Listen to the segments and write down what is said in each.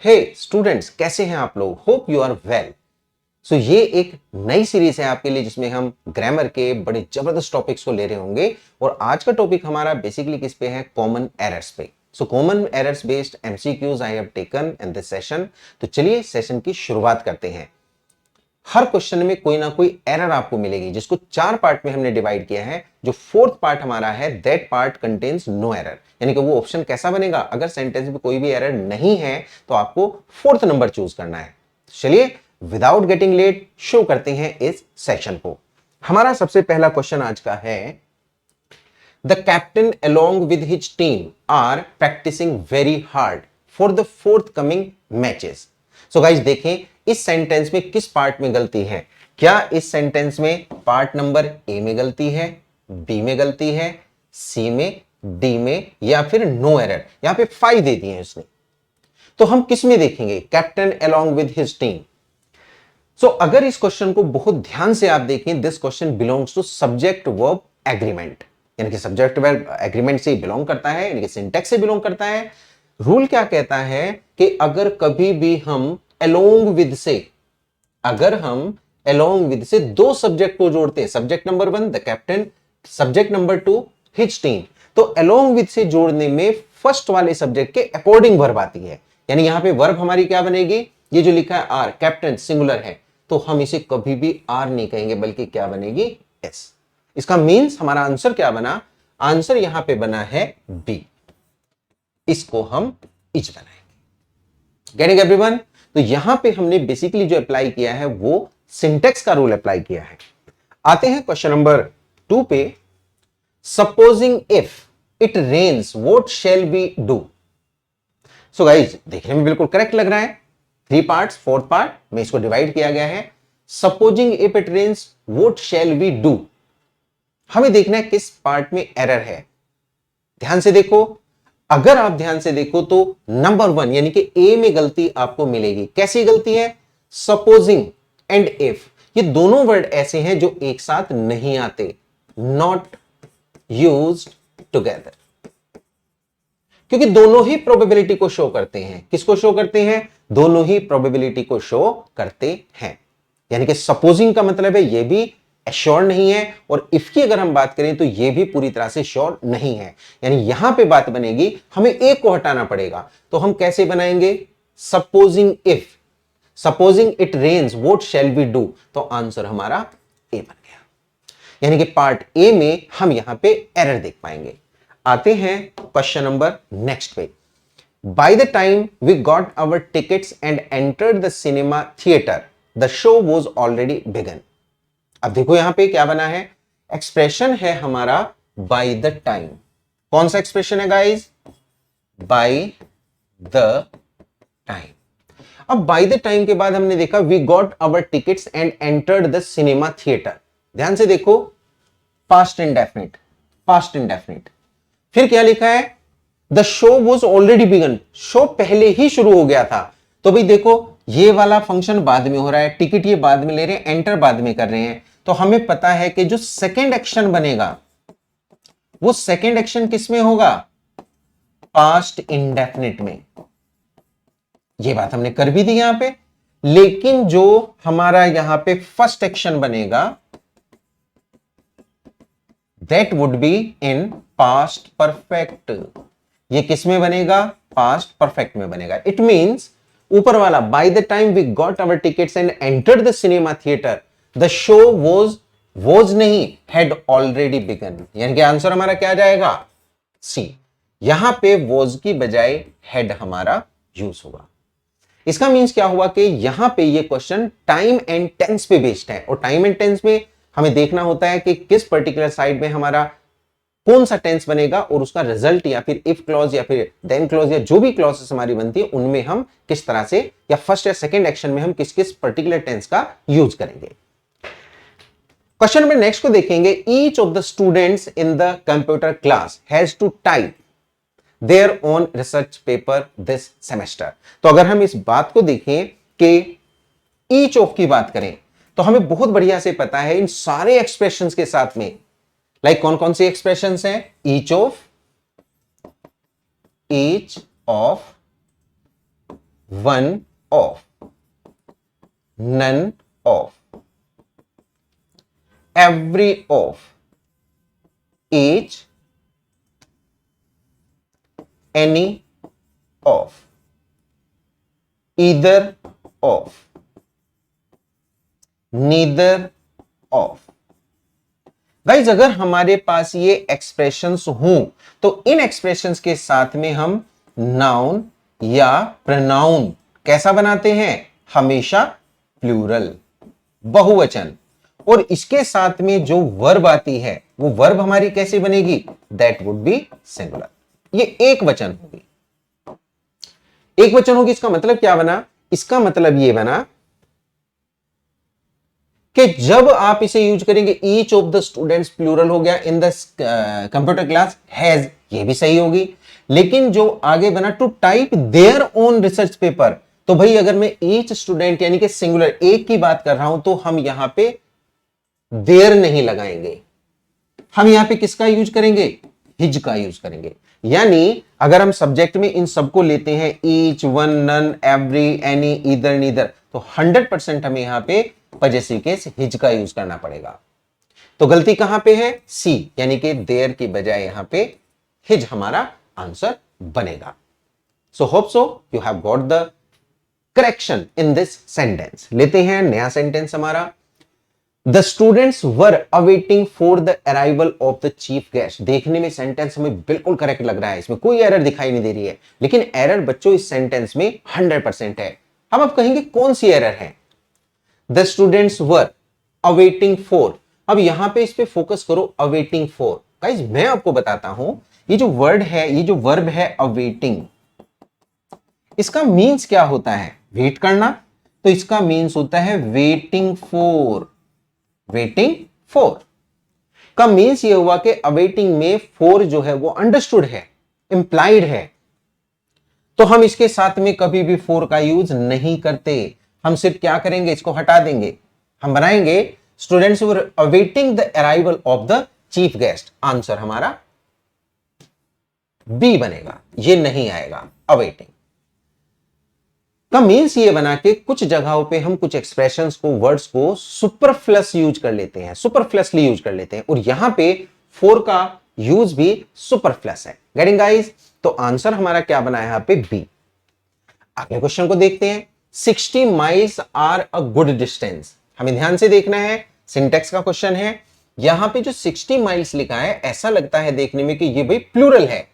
हे students, कैसे हैं आप लोग? Hope you are well. So ये एक नई सीरीज है आपके लिए जिसमें हम ग्रामर के बड़े जबरदस्त टॉपिक्स को ले रहे होंगे। और आज का टॉपिक हमारा बेसिकली किस पे है? कॉमन एरर्स पे। So common errors based MCQs I have taken in this session. तो चलिए सेशन की शुरुआत करते हैं। हर क्वेश्चन में कोई ना कोई एरर आपको मिलेगी, जिसको 4 पार्ट में हमने डिवाइड किया है। जो फोर्थ पार्ट हमारा है, that part contains no error. यानी कि वो ऑप्शन कैसा बनेगा? अगर सेंटेंस में कोई भी एरर नहीं है तो आपको फोर्थ नंबर चूज करना है। चलिए विदाउट गेटिंग लेट शो करते हैं इस सेशन को। हमारा सबसे पहला क्वेश्चन आज का है, the captain along with his team are practicing very hard for the forthcoming matches। So guys देखें इस सेंटेंस में किस पार्ट में गलती है। क्या इस सेंटेंस में पार्ट नंबर ए में गलती है, बी में गलती है, सी में, डी में, या फिर नो एरर? यहां पे 5 दे दिए हैं उसने। तो हम किस में देखेंगे? Captain along with his team। सो अगर इस क्वेश्चन को बहुत ध्यान से आप देखें, this question belongs to subject verb agreement. यानी कि सब्जेक्ट वर्ब एग्रीमेंट से बिलोंग करता है, यानी कि सिंटैक्स से बिलोंग करता है। रूल क्या कहता है कि अगर कभी भी हम along with से, अगर हम along with से दो सब्जेक्ट को जोड़ते हैं, subject number 1 the captain, subject number 2 his team, तो along with से जोड़ने में फर्स्ट वाले सब्जेक्ट के अकॉर्डिंग वर्ब आती है। यानी यहां पे वर्ब हमारी क्या बनेगी? ये जो लिखा है आर, कैप्टन सिंगुलर है, तो हम इसे कभी भी आर नहीं कहेंगे, बल्कि क्या बनेगी? एस। इसका मीन्स हमारा आंसर क्या बना? आंसर यहां पे बना है बी। इसको हम इच बनाएंगे। Getting everyone? तो यहां पे हमने बेसिकली जो अप्लाई किया है वो सिंटेक्स का रूल अप्लाई किया है। आते हैं क्वेश्चन नंबर 2 पे। Supposing if it rains what shall we do? So guys देखने में बिल्कुल करेक्ट लग रहा है। 3 पार्ट्स, 4th पार्ट में इसको डिवाइड किया गया है। Supposing if it rains what shall we do. हमें देखना है किस पार्ट में एरर है। ध्यान से देखो, अगर आप ध्यान से देखो तो नंबर 1 यानी कि ए में गलती आपको मिलेगी। कैसी गलती है? सपोजिंग एंड इफ, ये दोनों वर्ड ऐसे हैं जो एक साथ नहीं आते, नॉट यूज्ड टुगेदर, क्योंकि दोनों ही प्रोबेबिलिटी को शो करते हैं। किसको शो करते हैं? दोनों ही प्रोबेबिलिटी को शो करते हैं। यानी कि सपोजिंग का मतलब है ये भी श्योर नहीं है, और इफ की अगर हम बात करें तो ये भी पूरी तरह से श्योर नहीं है। यानी यहां पे बात बनेगी, हमें एक को हटाना पड़ेगा। तो हम कैसे बनाएंगे? Supposing if, supposing it rains what shall we do, तो आंसर हमारा ए बन गया। यानी कि पार्ट ए में हम यहां पे एरर देख पाएंगे। आते हैं क्वेश्चन नंबर नेक्स्ट पे। By the time we got our tickets and entered the cinema theatre the show was already begun. अब देखो यहां पे क्या बना है? एक्सप्रेशन है हमारा बाय द टाइम। कौन सा एक्सप्रेशन है गाइज? By the time. अब बाय द टाइम के बाद हमने देखा we got our tickets and entered the cinema theatre. ध्यान से देखो, पास्ट इंडेफिनिट, पास्ट इंडेफिनिट। फिर क्या लिखा है? The show was already begun, show पहले ही शुरू हो गया था। तो भाई देखो, ये वाला फंक्शन बाद में हो रहा है, टिकट ये बाद में ले रहे हैं, एंटर बाद में कर रहे हैं। तो हमें पता है कि जो सेकेंड एक्शन बनेगा वो सेकेंड एक्शन किस में होगा? पास्ट इंडेफिनिट में। ये बात हमने कर भी दी यहां पे। लेकिन जो हमारा यहां पे फर्स्ट एक्शन बनेगा that would be in past perfect. ये किस में बनेगा? पास्ट परफेक्ट में बनेगा। इट मींस ऊपर वाला by the time we got our tickets and entered the cinema theatre the show was नहीं, हैड ऑलरेडी बिगन। यानी कि आंसर हमारा क्या जाएगा? सी। यहां पे वॉज की बजाय हैड हमारा यूज होगा। इसका मींस क्या हुआ कि यहां पे ये क्वेश्चन टाइम एंड टेंस पे बेस्ड है, और टाइम एंड टेंस में हमें देखना होता है कि किस पर्टिकुलर साइड में हमारा कौन सा टेंस बनेगा, और उसका रिजल्ट या फिर इफ क्लॉज या फिर देन क्लॉज या जो भी क्लॉजेस हमारी बनती है उनमें हम किस तरह से, या फर्स्ट या सेकंड एक्शन में हम किस किस पर्टिकुलर टेंस का यूज करेंगे। क्वेश्चन नंबर नेक्स्ट को देखेंगे। Each of the students in the computer class has to type their own research paper this semester. तो अगर हम इस बात को देखें कि ईच ऑफ की बात करें तो हमें बहुत बढ़िया से पता है इन सारे एक्सप्रेशंस के साथ में लाइक कौन कौन सी एक्सप्रेशंस हैं? Each of one of, none of, every of, each, any of, either of, neither of. Guys अगर हमारे पास ये एक्सप्रेशंस हों तो इन एक्सप्रेशंस के साथ में हम नाउन या प्रोनाउन कैसा बनाते हैं? हमेशा प्लूरल, बहुवचन। और इसके साथ में जो वर्ब आती है वो वर्ब हमारी कैसे बनेगी? That would be singular. ये एक वचन होगी, एक वचन होगी। इसका मतलब क्या बना? इसका मतलब ये बना कि जब आप इसे यूज करेंगे, each of the students plural हो गया, in the computer class has, ये भी सही होगी। लेकिन जो आगे बना to type their own research paper, तो भाई अगर मैं ईच स्टूडेंट यानी कि सिंगुलर एक की बात कर रहा हूं तो हम यहां पे देयर नहीं लगाएंगे, हम यहां पे किसका यूज करेंगे? हिज का यूज करेंगे। यानी अगर हम सब्जेक्ट में इन सबको लेते हैं, each, one, none, every, any, either, neither, तो 100% हमें यहां पे पजेसिव केस हिज का यूज करना पड़ेगा। तो गलती कहां पे है? सी, यानी कि देयर की बजाय यहां पे हिज हमारा आंसर बनेगा। So hope so you have got the correction in this sentence. लेते हैं नया सेंटेंस हमारा। The students were awaiting for the arrival of the chief guest. देखने में सेंटेंस हमें बिल्कुल करेक्ट लग रहा है, इसमें कोई एरर दिखाई नहीं दे रही है, लेकिन एरर बच्चों इस सेंटेंस में 100% है। हम अब कहेंगे कौन सी एरर है? The students were awaiting for. अब यहां पे इस पे फोकस करो, अवेटिंग फॉर। गाइस मैं आपको बताता हूं, ये जो वर्ड है, ये जो वर्ब है अवेटिंग, इसका मीन्स क्या होता है? वेट करना। तो इसका मीन्स होता है वेटिंग फॉर। वेटिंग फॉर का मीन्स ये हुआ कि अवेटिंग में फॉर जो है वो अंडरस्टूड है, इंप्लाइड है। तो हम इसके साथ में कभी भी फॉर का यूज नहीं करते। हम सिर्फ क्या करेंगे? इसको हटा देंगे। हम बनाएंगे students were awaiting the arrival of the chief guest. Answer हमारा बी बनेगा, ये नहीं आएगा। अवेटिंग का मीन्स ये बना के कुछ जगहों पे हम कुछ एक्सप्रेशंस को, वर्ड्स को सुपरफ्लस यूज कर लेते हैं, सुपरफ्लसली यूज कर लेते हैं, और यहां पे फॉर का यूज भी सुपरफ्लस है। Getting guys? तो आंसर हमारा क्या बना है यहां पे? बी। अगले क्वेश्चन को देखते हैं। 60 miles are a good distance. हमें ध्यान से देखना है, सिंटेक्स का क्वेश्चन है। यहां पे जो 60 माइल्स लिखा है, ऐसा लगता है देखने में कि ये भाई प्लूरल है,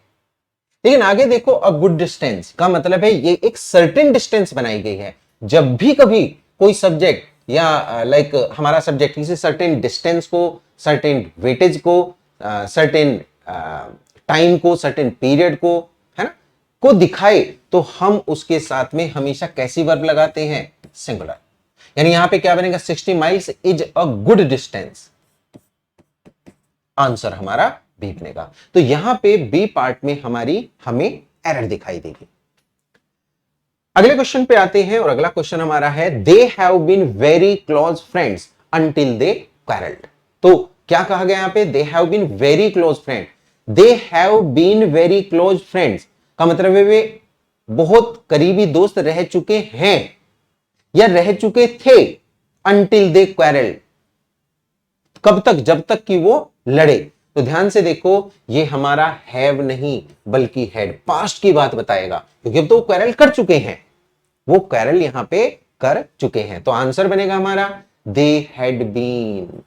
लेकिन आगे देखो, अ गुड डिस्टेंस का मतलब है ये एक सर्टेन डिस्टेंस बनाई गई है। जब भी कभी कोई सब्जेक्ट या लाइक हमारा सब्जेक्ट किसी सर्टेन डिस्टेंस को, सर्टेन वेटेज को, सर्टेन टाइम को, सर्टेन पीरियड को, है ना, को दिखाए, तो हम उसके साथ में हमेशा कैसी वर्ब लगाते हैं? सिंगुलर। यानी यहां पे क्या बनेगा? 60 miles is a good distance. Answer हमारा बी बनेगा। तो यहां पे बी पार्ट में हमें एरर दिखाई देगी। अगले क्वेश्चन पे आते हैं, और अगला क्वेश्चन हमारा है they have been very close friends until they quarrelled. तो क्या कहा गया यहां पे? They have been very close friend. They have been very close friends का मतलब है वे बहुत करीबी दोस्त रह चुके हैं या रह चुके थे। अंटिल दे क्वारल्ड, कब तक? जब तक कि वो लड़े। तो ध्यान से देखो, ये हमारा हैव नहीं बल्कि हैड, पास्ट की बात बताएगा, क्योंकि अब तो क्वेरल कर चुके हैं, वो क्वेरल यहां पे कर चुके हैं। तो आंसर बनेगा हमारा दे हैड बीन।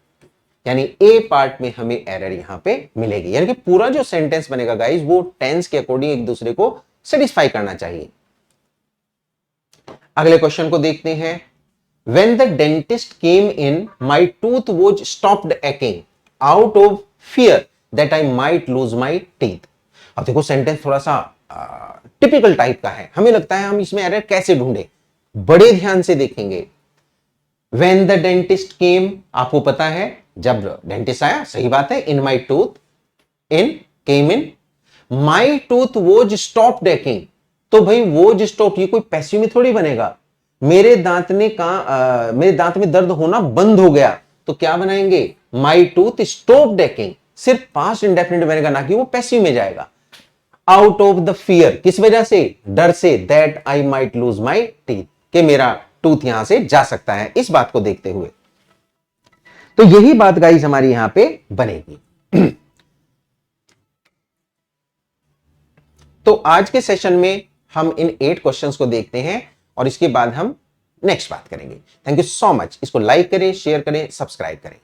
यानी ए पार्ट में हमें एरर यहां पे मिलेगी। यानी कि पूरा जो सेंटेंस बनेगा गाइस, वो टेंस के अकॉर्डिंग एक दूसरे को सेटिस्फाई करना चाहिए। अगले क्वेश्चन को देखते हैं। When the dentist came in, my tooth was stopped aching out of fear that I might lose my teeth. अब देखो सेंटेंस थोड़ा सा टिपिकल टाइप का है, हमें लगता है हम इसमें एरर कैसे ढूंढे। बड़े ध्यान से देखेंगे। When the dentist came, आपको पता है जब डेंटिस्ट आया, सही बात है। In my tooth, in came in, my tooth was stopped aching। तो भाई was stopped, ये कोई पैसिव में थोड़ी बनेगा। मेरे दांत में दर्द होना बंद हो गया, तो क्या बनाएंगे? My tooth stopped aching. सिर्फ पास्ट इंडेफिनिट बनेगा, ना कि वो पैसिव में जाएगा। आउट ऑफ द फियर, किस वजह से, डर से, that I might lose my teeth, कि मेरा टूथ यहां से जा सकता है, इस बात को देखते हुए। तो यही बात गाइस हमारी यहां पे बनेगी। तो आज के सेशन में हम इन 8 क्वेश्चंस को देखते हैं और इसके बाद हम नेक्स्ट बात करेंगे। Thank you so much. इसको लाइक करें, शेयर करें, सब्सक्राइब करें।